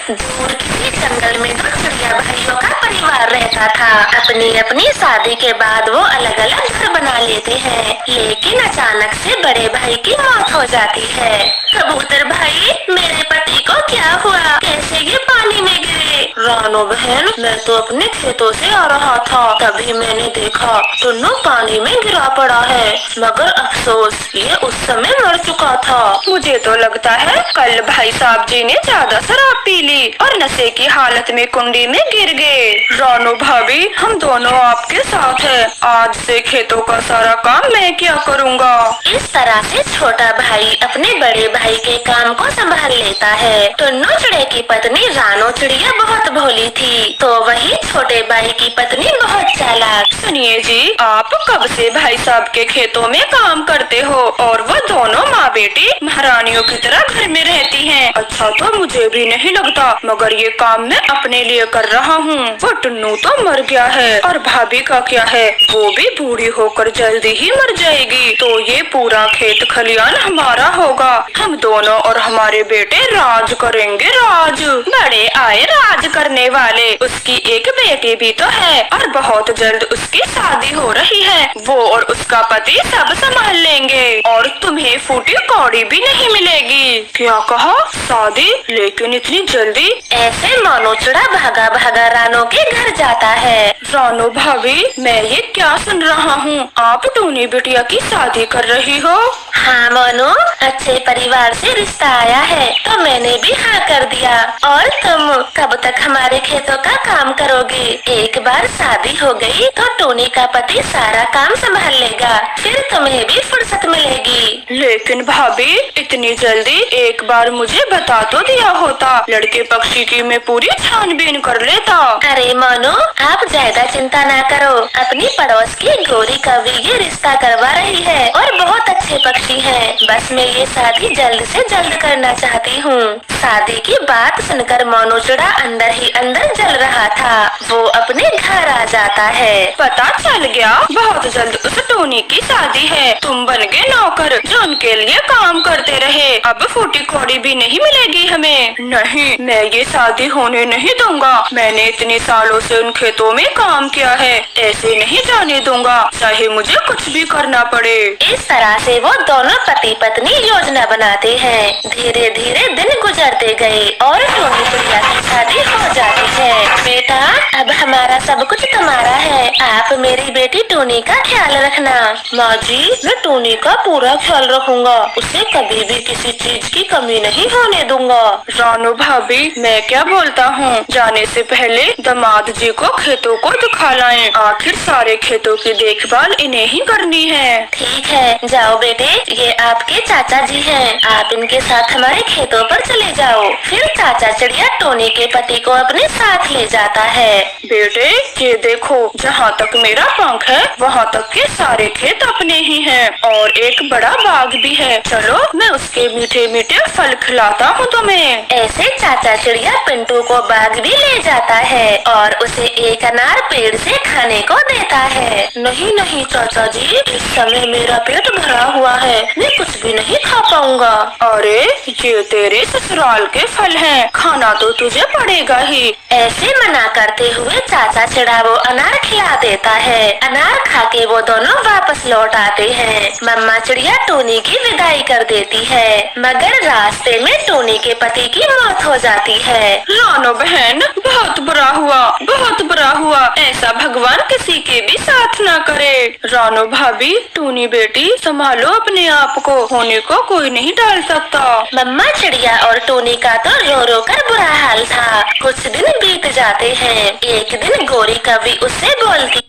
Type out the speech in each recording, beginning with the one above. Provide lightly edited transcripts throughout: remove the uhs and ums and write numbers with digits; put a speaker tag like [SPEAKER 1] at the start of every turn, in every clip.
[SPEAKER 1] दूर किसी जंगल में दो चिड़िया भाइयों का परिवार रहता था। अपनी अपनी शादी के बाद वो अलग अलग घर बना लेते हैं, लेकिन अचानक से बड़े भाई की मौत हो जाती है। कबूतर भाई, मेरे पति को क्या हुआ? कैसे ये पानी में गिरे? रानो बहन, मैं तो अपने खेतों से आ रहा था, तभी मैंने देखा टुन्नू पानी में गिरा पड़ा है, मगर अफसोस ये उस समय मर चुका था।
[SPEAKER 2] मुझे तो लगता है कल भाई साहब जी ने ज्यादा शराब पी ली और नशे की हालत में कुंडी में गिर गए। रानो भाभी, हम दोनों आपके साथ हैं। आज से खेतों का सारा काम मैं क्या करूँगा।
[SPEAKER 1] इस तरह से छोटा भाई अपने बड़े भाई के काम को संभाल लेता है। टुन्नू चिड़िया की पत्नी रानो चिड़िया बहुत भोली थी, तो वही छोटे भाई की पत्नी बहुत चालाक।
[SPEAKER 2] सुनिए जी, आप कब से भाई साहब के खेतों में काम करते हो और वो दोनों माँ बेटी महारानियों की तरह घर में रहती हैं। अच्छा तो मुझे भी नहीं लगता, मगर ये काम मैं अपने लिए कर रहा हूँ। वो टुन्नू तो मर गया है और भाभी का क्या है, वो भी बूढ़ी होकर जल्दी ही मर जाएगी, तो ये पूरा खेत खलियान हमारा होगा। हम दोनों और हमारे बेटे राज करेंगे, राज। बड़े आए राज करने वाले। उसकी एक बेटी भी तो है और बहुत जल्द उसकी शादी हो रही है। वो और उसका पति सब संभाल लेंगे और तुम्हें फूटी कौड़ी भी नहीं मिलेगी। क्या कहा? शादी? लेकिन इतनी जल्दी?
[SPEAKER 1] ऐसे मोनू चिड़ा भागा भागा रानो के घर जाता है।
[SPEAKER 2] रानो भाभी, मैं ये क्या सुन रहा हूँ, आप टूनी बिटिया की शादी कर रही हो?
[SPEAKER 1] हाँ मोनू, अच्छे परिवार से रिश्ता आया है तो मैंने भी हाँ कर दिया। और तुम कब तक हमारे खेतों का काम करोगे? एक बार शादी हो गई तो टोनी का पति सारा काम संभाल लेगा, फिर तुम्हें भी फुर्सत मिलेगी।
[SPEAKER 2] लेकिन भाभी, इतनी जल्दी? एक बार मुझे बता तो दिया होता, लड़के पक्षी की मैं पूरी छानबीन कर लेता।
[SPEAKER 1] अरे मोनू, आप ज्यादा चिंता ना करो, अपनी पड़ोस की गोरी का भी ये रिश्ता करवा रही है और बहुत अच्छे पक्षी है। बस मैं ये शादी जल्द से जल्द करना चाहती हूँ। शादी की बात सुनकर मोनू चिड़ा अंदर ही अंदर जल रहा था। वो अपने घर आ जाता है।
[SPEAKER 2] पता चल गया, बहुत जल्द उस टोनी की शादी है। तुम बन गए नौकर जो उनके लिए काम करते रहे। अब फूटी कौड़ी भी नहीं मिलेगी हमें। नहीं, मैं ये शादी होने नहीं दूंगा। मैंने इतने सालों से उन खेतों में काम किया है, ऐसे नहीं जाने दूंगा, चाहे मुझे कुछ भी करना पड़े।
[SPEAKER 1] इस तरह से वो दोनों पति पत्नी योजना बनाते हैं। धीरे धीरे दिन गुजरते गए और टोनी चिड़िया की शादी हो जाती है। बेटा, अब हमारा सब कुछ तुम्हारा है, आप मेरी बेटी टोनी का ख्याल रखना। माँ जी, मैं टोनी का पूरा ख्याल रखूंगा, उसे कभी भी किसी चीज की कमी नहीं होने दूंगा।
[SPEAKER 2] रानू भाभी, मैं क्या बोलता हूँ, जाने से पहले दामाद जी को खेतों को दिखा लाएं। आखिर सारे खेतों की देखभाल इन्हें ही करनी है।
[SPEAKER 1] ठीक है, जाओ बेटे, ये आपके चाचा जी हैं। आप इनके साथ हमारे खेतों पर चले जाओ। फिर चाचा चिड़िया टोनी के पति को अपने साथ ले जाता है।
[SPEAKER 2] बेटे, ये देखो, जहाँ तक मेरा पंख है वहाँ तक के सारे खेत अपने ही हैं और एक बड़ा बाग भी है। चलो, मैं उसके मीठे मीठे फल खिलाता हूँ तुम्हें।
[SPEAKER 1] ऐसे चाचा चिड़िया पिंटू को बाग भी ले जाता है और उसे एक अनार पेड़ से खाने को देता है। नहीं नहीं चाचा जी, इस समय मेरा पेट भरा हुआ है, मैं कुछ भी नहीं खा पाऊंगा।
[SPEAKER 2] अरे, ये तेरे ससुराल के फल हैं, खाना तो तुझे पड़ेगा ही।
[SPEAKER 1] ऐसे मना करते हुए चाचा चिड़ा वो अनार खिला देता है। अनार खा के वो दोनों वापस लौट आते हैं। मम्मा चिड़िया टोनी की विदाई कर देती है, मगर रास्ते में टोनी के पति की मौत हो जाती है।
[SPEAKER 2] रानो बहन, बहुत बुरा हुआ, बहुत बुरा हुआ। ऐसा भगवान किसी के भी साथ ना करे। रानो भाभी, टूनी बेटी, संभालो अपने आप को, होने को कोई नहीं डाल सकता।
[SPEAKER 1] मम्मा चिड़िया और टोनी का तो रो रो कर बुरा हाल था। कुछ दिन बीत जाते हैं। एक दिन गोरी कवि उससे बोलती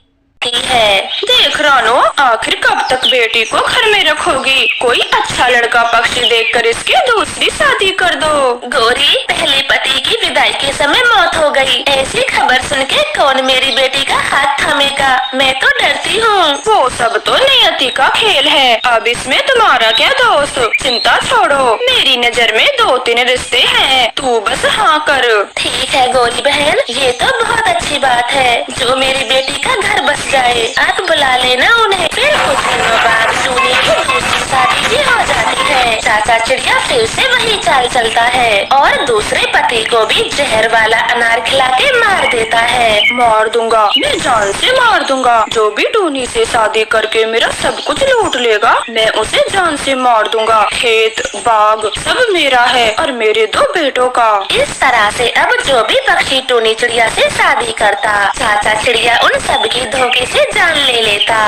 [SPEAKER 1] है,
[SPEAKER 2] देख रानो, आखिर कब तक बेटी को घर में रखोगी? कोई अच्छा लड़का पक्षी देखकर इसकी दूसरी शादी कर दो।
[SPEAKER 1] गोरी, पहले पति की विदाई के समय मौत हो गई, ऐसी खबर सुन के कौन मेरी बेटी का हाथ थामेगा? मैं तो डरती हूँ।
[SPEAKER 2] वो सब तो नियति का खेल है, अब इसमें तुम्हारा क्या दोष? चिंता छोड़ो, मेरी नजर में 2-3 रिश्ते हैं, तू बस हाँ कर।
[SPEAKER 1] ठीक है गोरी बहन, ये तो बहुत अच्छी बात है, जो मेरी बेटी का घर बस जाए। आप बुला लेना उन्हें। फिर कुछ दिनों बाद टूनी की दूसरी शादी भी हो जाती है। चाचा चिड़िया फिर से वही चाल चलता है और दूसरे पति को भी जहर वाला अनार खिला के मार देता है।
[SPEAKER 2] मार दूंगा, मैं जान से मार दूंगा। जो भी टूनी से शादी करके मेरा सब कुछ लूट लेगा, मैं उसे जान से मार दूंगा। खेत बाग सब मेरा है और मेरे 2 बेटों का।
[SPEAKER 1] इस तरह से अब जो भी पक्षी टूनी चिड़िया से शादी करता, चाचा चिड़िया उन सब की धोखे से जान ले लेता।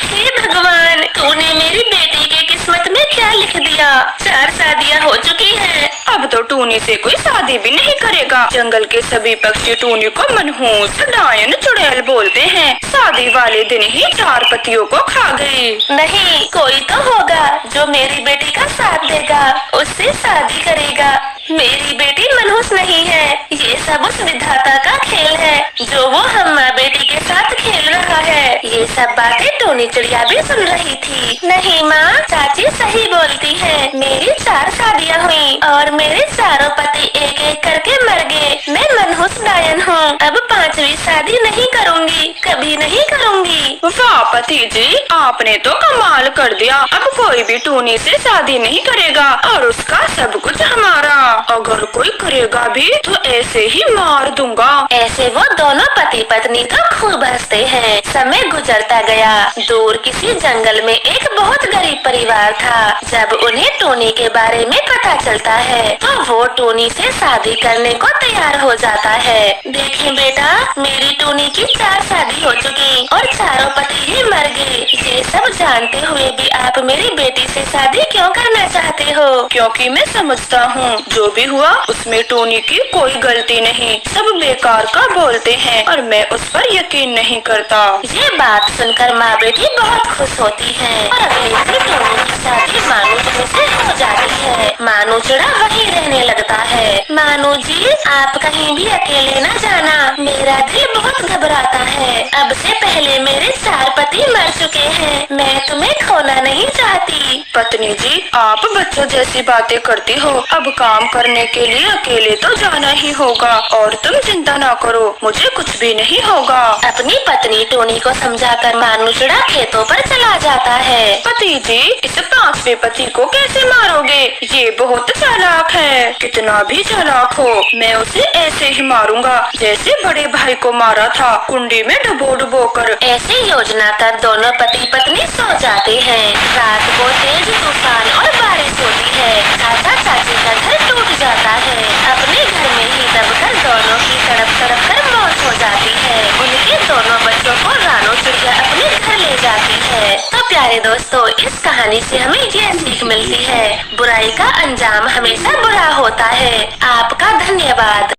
[SPEAKER 1] हे भगवान, तूने मेरी बेटी के किस्मत में क्या लिख दिया? 4 शादियाँ हो चुकी हैं।
[SPEAKER 2] अब तो टूनी से कोई शादी भी नहीं करेगा। जंगल के सभी पक्षी टूनी को मनहूस डायन चुड़ैल बोलते हैं। शादी वाले दिन ही 4 पतियों को खा गई।
[SPEAKER 1] नहीं, कोई तो होगा जो मेरी बेटी का साथ देगा, उससे शादी करेगा। मेरी बेटी मनहूस नहीं है, ये सब उस विधाता का खेल है जो वो हम माँ बेटी के साथ खेल रहा है। ये सब बातें टूनी चिड़िया भी सुन रही थी। नहीं माँ, चाची सही बोलती है। मेरी 4 शादियाँ हुई और मेरे चारों पति एक एक करके मर गए। मैं मनहूस डायन हूँ, अब 5वीं शादी नहीं करूँगी, कभी नहीं करूँगी।
[SPEAKER 2] वाह पति जी, आपने तो कमाल कर दिया। अब कोई भी टूनी से शादी नहीं करेगा और उसका सब कुछ हमारा। अगर कोई करेगा भी तो ऐसे ही मार दूंगा।
[SPEAKER 1] ऐसे वो दोनों पति पत्नी तो खूब हंसते हैं। समय गुजरता गया। दूर किसी जंगल में एक बहुत गरीब परिवार था। जब उन्हें टोनी के बारे में पता चलता है तो वो टोनी से शादी करने को तैयार हो जाता है। देखिए बेटा, मेरी टोनी की 4 शादी हो चुकी और चारों पति ही मर गए। ये सब जानते हुए भी आप मेरी बेटी से शादी क्यों करना चाहते हो?
[SPEAKER 2] क्योंकि मैं समझता हूँ जो भी हुआ उसमें टोनी की कोई गलती नहीं। सब बेकार का बोलते हैं और मैं उस पर यकीन नहीं करता।
[SPEAKER 1] ये बात सुनकर माँ बेटी बहुत खुश होती है और अगले दिन टोनी की शादी मानू चिड़ी से हो जाती है। मानू चिड़ा वहीं रहने लगता है। मानू जी, आप कहीं भी अकेले न जाना, मेरा दिल बहुत घबराता है। अब से पहले मेरे 4 पति मर चुके हैं, मैं तुम्हें खोना नहीं चाहती।
[SPEAKER 2] पत्नी जी, आप बच्चों जैसी बातें करती हो। अब काम करने के लिए अकेले तो जाना ही होगा और तुम चिंता ना करो, मुझे कुछ भी नहीं होगा।
[SPEAKER 1] अपनी पत्नी टोनी को समझाकर मानू चिड़ा खेतों पर चला जाता है।
[SPEAKER 2] पति जी, इस 5वें पति को कैसे मारोगे? ये बहुत चालाक है। कितना भी चालाक हो, मैं उसे ऐसे ही मारूंगा जैसे बड़े भाई को मारा था, कुंडी में डुबो डुबो कर।
[SPEAKER 1] ऐसी योजना कर दोनों पति पत्नी सो जाते हैं। रात को तेज तूफान और बारिश होती है। चाचा चाची का घर टूट जाता है। अपने घर में ही दबकर दोनों की तड़प तड़प कर मौत हो जाती है। उनके दोनों बच्चों को रानो चिड़िया अपने घर ले जाती है। तो प्यारे दोस्तों, इस कहानी से हमें ये सीख मिलती है, बुराई का अंजाम हमेशा बुरा होता है। आपका धन्यवाद।